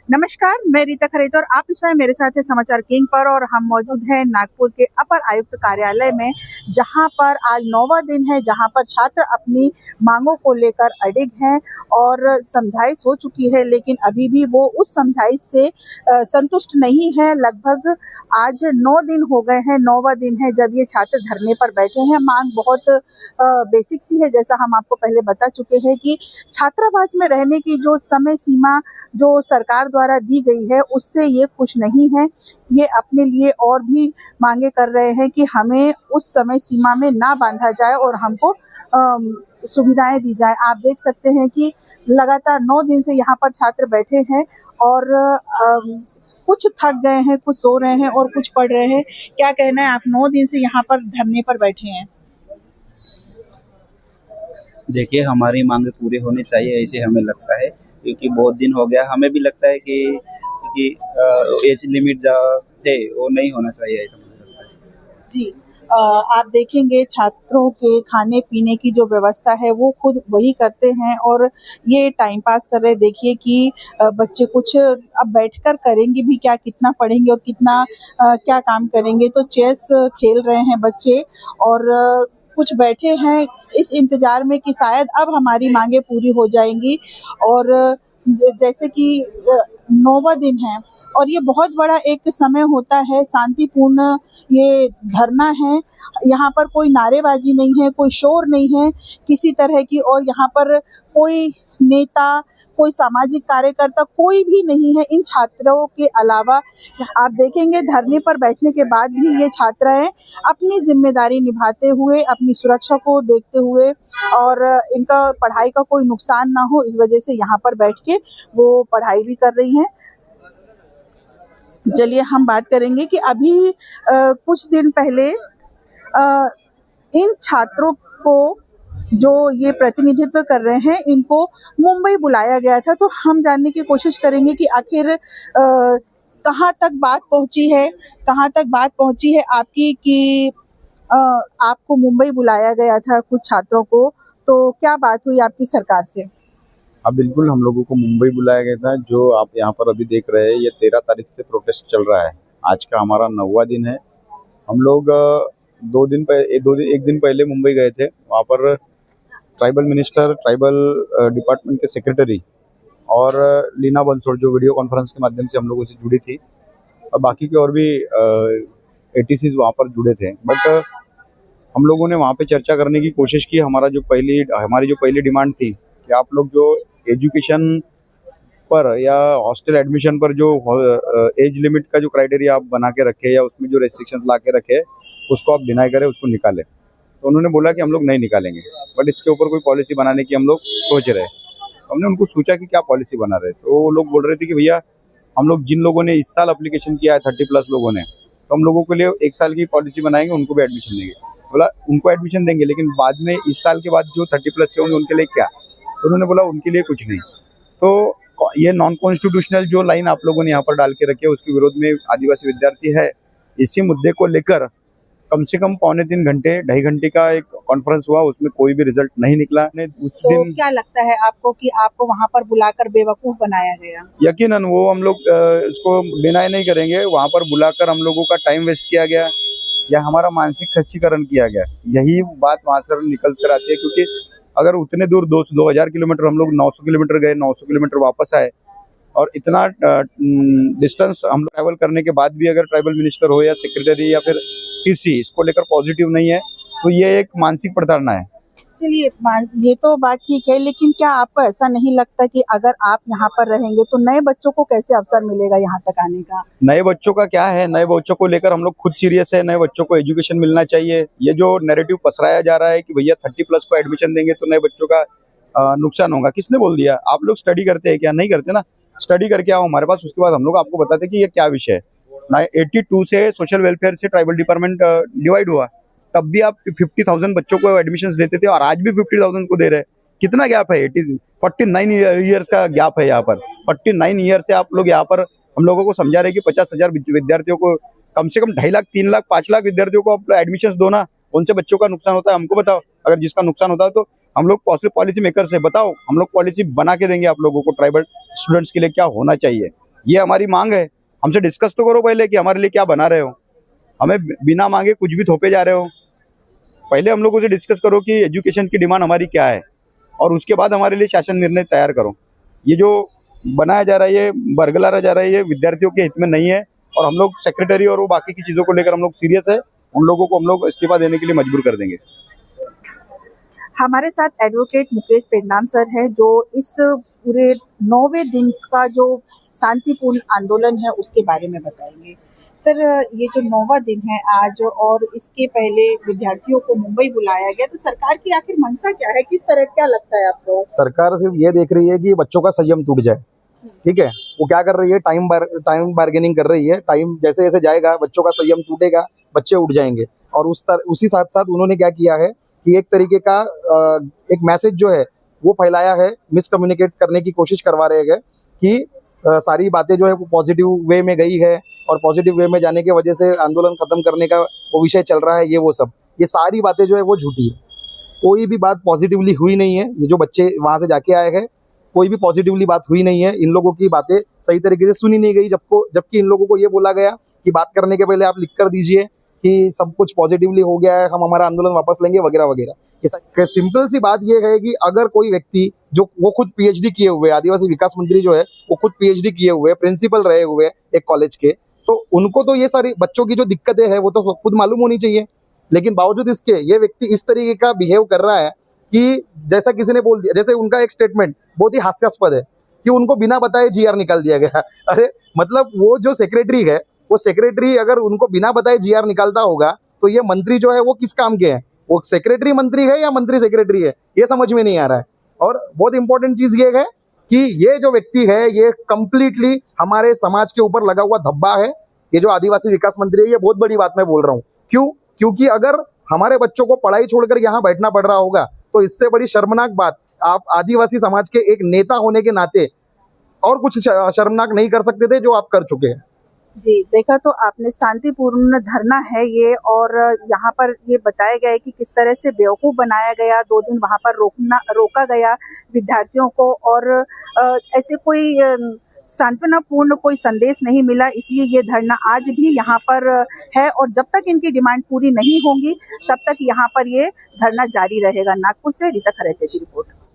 नमस्कार, मैं रीता खरेत और आप इस समय मेरे साथ हैं समाचार किंग पर। और हम मौजूद हैं नागपुर के अपर आयुक्त कार्यालय में, जहां पर आज 9वां दिन है, जहां पर छात्र अपनी मांगों को लेकर अडिग हैं और समझाइश हो चुकी है, लेकिन अभी भी वो उस समझाइश से संतुष्ट नहीं है। लगभग आज 9 दिन हो गए हैं, 9वां दिन है जब ये छात्र धरने पर बैठे हैं। मांग बहुत बेसिक सी है, जैसा हम आपको पहले बता चुके हैं कि छात्रावास में रहने की जो समय सीमा जो सरकार द्वारा दी गई है, उससे ये खुश नहीं है। ये अपने लिए और भी मांगे कर रहे हैं कि हमें उस समय सीमा में ना बांधा जाए और हमको सुविधाएं दी जाए। आप देख सकते हैं कि लगातार 9 दिन से यहाँ पर छात्र बैठे हैं और कुछ थक गए हैं, कुछ सो रहे हैं और कुछ पढ़ रहे हैं। क्या कहना है, आप 9 दिन से यहाँ पर धरने पर बैठे हैं? देखिए, हमारी मांगें पूरी होनी चाहिए ऐसे हमें लगता है, क्योंकि बहुत दिन हो गया। हमें भी लगता है कि एज लिमिट जो है वो नहीं होना चाहिए, ऐसा मुझे लगता है। जी, आप देखेंगे छात्रों के खाने पीने की जो व्यवस्था है वो खुद वही करते हैं और ये टाइम पास कर रहे हैं। देखिए कि बच्चे कुछ अब बैठकर करेंगे भी क्या, कितना पढ़ेंगे और कितना क्या काम करेंगे। तो चेस खेल रहे हैं बच्चे और कुछ बैठे हैं इस इंतजार में कि शायद अब हमारी मांगे पूरी हो जाएंगी। और जैसे कि 9वां दिन है और ये बहुत बड़ा एक समय होता है, शांतिपूर्ण ये धरना है। यहाँ पर कोई नारेबाजी नहीं है, कोई शोर नहीं है किसी तरह की, और यहाँ पर कोई नेता, कोई सामाजिक कार्यकर्ता कोई भी नहीं है इन छात्रों के अलावा। आप देखेंगे धरने पर बैठने के बाद भी ये छात्राएं अपनी जिम्मेदारी निभाते हुए, अपनी सुरक्षा को देखते हुए और इनका पढ़ाई का कोई नुकसान ना हो, इस वजह से यहाँ पर बैठ के वो पढ़ाई भी कर रही हैं। चलिए हम बात करेंगे कि अभी कुछ दिन पहले इन छात्रों को जो ये प्रतिनिधित्व कर रहे हैं, इनको मुंबई बुलाया गया था। तो हम जानने की कोशिश करेंगे कि आखिर कहाँ तक बात पहुंची है, कहाँ तक बात पहुंची है आपकी कि आपको मुंबई बुलाया गया था कुछ छात्रों को। तो क्या बात हुई आपकी सरकार से? हाँ बिल्कुल, हम लोगों को मुंबई बुलाया गया था। जो आप यहाँ पर अभी देख रहे हैं, ये 13 तारीख से प्रोटेस्ट चल रहा है। आज का हमारा 9वां दिन है। हम लोग 1 दिन पहले मुंबई गए थे। वहाँ पर ट्राइबल मिनिस्टर, ट्राइबल डिपार्टमेंट के सेक्रेटरी और लीना बंसोड़, जो वीडियो कॉन्फ्रेंस के माध्यम से हम लोगों से जुड़ी थी, और बाकी के और भी एटीसीज वहाँ पर जुड़े थे। बट हम लोगों ने वहाँ पे चर्चा करने की कोशिश की। हमारी जो पहली डिमांड थी कि आप लोग जो एजुकेशन पर या हॉस्टल एडमिशन पर जो एज लिमिट का जो क्राइटेरिया आप बना के रखे या उसमें जो रेस्ट्रिक्शंस ला के रखे, उसको आप डिनाई करें, उसको निकालें। तो उन्होंने बोला कि हम लोग नहीं निकालेंगे, बट इसके ऊपर कोई पॉलिसी बनाने की हम लोग सोच रहे हैं। तो हमने उनको सोचा कि क्या पॉलिसी बना रहे, तो वो लोग बोल रहे थे कि भैया हम लोग जिन लोगों ने इस साल अप्लीकेशन किया है 30+ लोगों ने, तो हम लोगों के लिए 1 साल की पॉलिसी बनाएंगे, उनको भी एडमिशन देंगे। बोला उनको एडमिशन देंगे, लेकिन बाद में इस साल के बाद जो 30+ के होंगे उनके लिए क्या? तो उन्होंने बोला उनके लिए कुछ नहीं। तो ये नॉन कॉन्स्टिट्यूशनल जो लाइन आप लोगों ने यहाँ पर डाल के रखी है, उसके विरोध में आदिवासी विद्यार्थी है। इसी मुद्दे को लेकर कम से कम 2.25 घंटे, 2.5 घंटे का एक कॉन्फ्रेंस हुआ, उसमें कोई भी रिजल्ट नहीं निकला। उस तो दिन क्या लगता है आपको कि आपको वहाँ पर बुलाकर बेवकूफ बनाया गया? यकीनन वो हम लोग इसको डिनाई नहीं करेंगे। वहाँ पर बुलाकर हम लोगों का टाइम वेस्ट किया गया या हमारा मानसिक खच्चीकरण किया गया, यही बात वहाँ से निकल कर आती है। क्योंकि अगर उतने दूर 2000 किलोमीटर हम लोग 900 किलोमीटर गए, 900 किलोमीटर वापस आए, और इतना डिस्टेंस हम लोग ट्रैवल करने के बाद भी अगर ट्राइबल मिनिस्टर हो या सेक्रेटरी या फिर किसी इसको लेकर पॉजिटिव नहीं है, तो ये एक मानसिक प्रताड़ना है। चलिए, ये तो बात ठीक है, लेकिन क्या आपको ऐसा नहीं लगता कि अगर आप यहाँ पर रहेंगे तो नए बच्चों को कैसे अवसर मिलेगा यहाँ तक आने का? नए बच्चों का क्या है, नए बच्चों को लेकर हम लोग खुद सीरियस है। नए बच्चों को एजुकेशन मिलना चाहिए। ये जो नैरेटिव पसराया जा रहा है कि भैया 30+ को एडमिशन देंगे तो नए बच्चों का नुकसान होगा, किसने बोल दिया? आप लोग स्टडी करते हैं क्या? नहीं करते ना। स्टडी करके आओ हमारे पास, उसके बाद हम लोग आपको बताते कि ये क्या विषय है। 82 से सोशल वेलफेयर से ट्राइबल डिपार्टमेंट डिवाइड हुआ, तब भी आप 50,000 बच्चों को एडमिशंस देते थे और आज भी 50,000 को दे रहे हैं। कितना गैप है? 49 ईयर्स का गैप है यहाँ पर। 49 ईयर से आप लोग यहाँ पर हम लोगों को समझा रहे कि 50,000 विद्यार्थियों को, कम से कम 2.5 लाख, 3 लाख, 5 लाख विद्यार्थियों को आप एडमिशंस दो ना। कौन से बच्चों का नुकसान होता है हमको बताओ। अगर जिसका नुकसान होता है तो हम लोग पॉलिसी मेकर से बताओ, हम लोग पॉलिसी बना के देंगे आप लोगों को ट्राइबल स्टूडेंट्स के लिए क्या होना चाहिए। ये हमारी मांग है, हमसे डिस्कस तो करो पहले कि हमारे लिए क्या बना रहे हो। हमें बिना मांगे कुछ भी थोपे जा रहे हो। पहले हम लोगों से डिस्कस करो कि एजुकेशन की डिमांड हमारी क्या है, और उसके बाद हमारे लिए शासन निर्णय तैयार करो। ये जो बनाया जा रहा है, ये बरगलाया जा रहा है, ये विद्यार्थियों के हित में नहीं है, और हम लोग सेक्रेटरी और वो बाकी की चीज़ों को लेकर हम लोग सीरियस है। उन लोगों को हम लोग इस्तीफा देने के लिए मजबूर कर देंगे। हमारे साथ एडवोकेट मुकेश पेदनाम सर है, जो इस पूरे 9वें दिन का जो शांतिपूर्ण आंदोलन है उसके बारे में बताएंगे। सर, ये जो 9वां दिन है आज, और इसके पहले विद्यार्थियों को मुंबई बुलाया गया, तो सरकार की आखिर मंशा क्या है? किस तरह, क्या लगता है आपको? सरकार सिर्फ ये देख रही है कि बच्चों का संयम टूट जाए। ठीक है, वो क्या कर रही है, टाइम बार्गेनिंग कर रही है। टाइम जैसे जैसे जाएगा बच्चों का संयम टूटेगा, बच्चे उठ जाएंगे। और उसी साथ साथ उन्होंने क्या किया है कि एक तरीके का एक मैसेज जो है वो फैलाया है, मिसकम्युनिकेट करने की कोशिश करवा रहे हैं कि सारी बातें जो है वो पॉजिटिव वे में गई है, और पॉजिटिव वे में जाने की वजह से आंदोलन खत्म करने का वो विषय चल रहा है। ये सारी बातें जो है वो झूठी है। कोई भी बात पॉजिटिवली हुई नहीं है। ये जो बच्चे वहाँ से जाके आए हैं, कोई भी पॉजिटिवली बात हुई नहीं है। इन लोगों की बातें सही तरीके से सुनी नहीं गई, जबकि इन लोगों को ये बोला गया कि बात करने के पहले आप लिख कर दीजिए कि सब कुछ पॉजिटिवली हो गया है, हम हमारा आंदोलन वापस लेंगे वगैरह वगैरह। सिंपल सी बात ये है कि अगर कोई व्यक्ति जो वो खुद पीएचडी किए हुए, आदिवासी विकास मंत्री जो है वो खुद पीएचडी किए हुए, प्रिंसिपल रहे हुए एक कॉलेज के, तो उनको तो ये सारी बच्चों की जो दिक्कतें हैं वो तो खुद मालूम होनी चाहिए। लेकिन बावजूद इसके ये व्यक्ति इस तरीके का बिहेव कर रहा है कि जैसा किसी ने बोल दिया, जैसे उनका एक स्टेटमेंट बहुत ही हास्यास्पद है कि उनको बिना बताए जीआर निकाल दिया गया। अरे मतलब वो जो सेक्रेटरी है, वो सेक्रेटरी अगर उनको बिना बताए जीआर निकालता होगा तो ये मंत्री जो है वो किस काम के हैं? वो सेक्रेटरी मंत्री है या मंत्री सेक्रेटरी है, ये समझ में नहीं आ रहा है। और बहुत इंपॉर्टेंट चीज ये है कि ये जो व्यक्ति है ये कंप्लीटली हमारे समाज के ऊपर लगा हुआ धब्बा है। ये जो आदिवासी विकास मंत्री है, ये बहुत बड़ी बात मैं बोल रहा हूँ। क्योंकि अगर हमारे बच्चों को पढ़ाई छोड़कर यहाँ बैठना पड़ रहा होगा तो इससे बड़ी शर्मनाक बात आप आदिवासी समाज के एक नेता होने के नाते और कुछ शर्मनाक नहीं कर सकते थे जो आप कर चुके हैं। जी, देखा तो आपने, शांतिपूर्ण धरना है ये, और यहाँ पर ये बताया गया है कि किस तरह से बेवकूफ़ बनाया गया। 2 दिन वहाँ पर रोका गया विद्यार्थियों को, और ऐसे कोई सांत्वनापूर्ण कोई संदेश नहीं मिला, इसलिए ये धरना आज भी यहाँ पर है, और जब तक इनकी डिमांड पूरी नहीं होंगी तब तक यहाँ पर ये धरना जारी रहेगा। नागपुर से रीता खरेते की रिपोर्ट।